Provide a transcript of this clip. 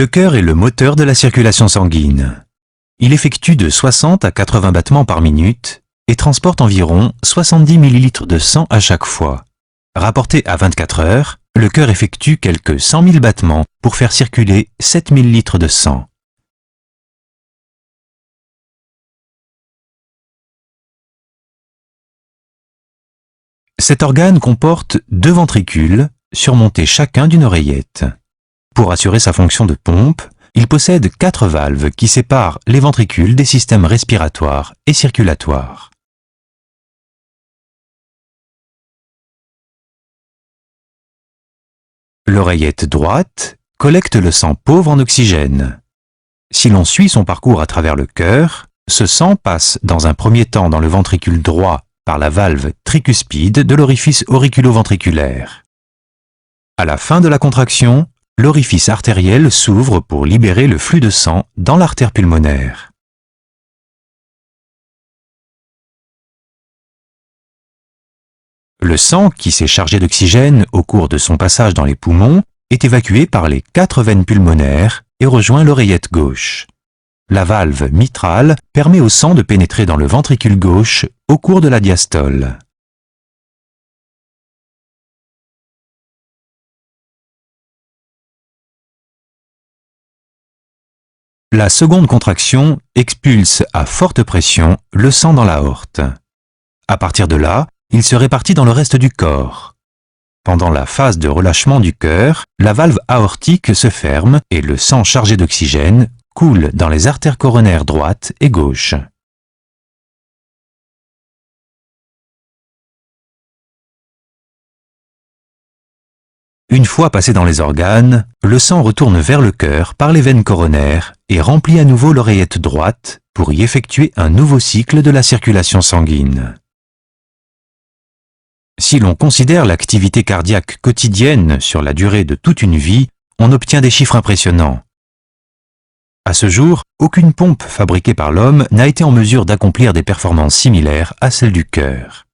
Le cœur est le moteur de la circulation sanguine. Il effectue de 60 à 80 battements par minute et transporte environ 70 ml de sang à chaque fois. Rapporté à 24 heures, le cœur effectue quelques 100 000 battements pour faire circuler 7 000 litres de sang. Cet organe comporte 2 ventricules, surmontés chacun d'une oreillette. Pour assurer sa fonction de pompe, il possède 4 valves qui séparent les ventricules des systèmes respiratoires et circulatoires. L'oreillette droite collecte le sang pauvre en oxygène. Si l'on suit son parcours à travers le cœur, ce sang passe dans un premier temps dans le ventricule droit par la valve tricuspide de l'orifice auriculo-ventriculaire. À la fin de la contraction, l'orifice artériel s'ouvre pour libérer le flux de sang dans l'artère pulmonaire. Le sang qui s'est chargé d'oxygène au cours de son passage dans les poumons est évacué par les 4 veines pulmonaires et rejoint l'oreillette gauche. La valve mitrale permet au sang de pénétrer dans le ventricule gauche au cours de la diastole. La seconde contraction expulse à forte pression le sang dans l'aorte. À partir de là, il se répartit dans le reste du corps. Pendant la phase de relâchement du cœur, la valve aortique se ferme et le sang chargé d'oxygène coule dans les artères coronaires droite et gauche. Une fois passé dans les organes, le sang retourne vers le cœur par les veines coronaires et remplit à nouveau l'oreillette droite pour y effectuer un nouveau cycle de la circulation sanguine. Si l'on considère l'activité cardiaque quotidienne sur la durée de toute une vie, on obtient des chiffres impressionnants. À ce jour, aucune pompe fabriquée par l'homme n'a été en mesure d'accomplir des performances similaires à celles du cœur.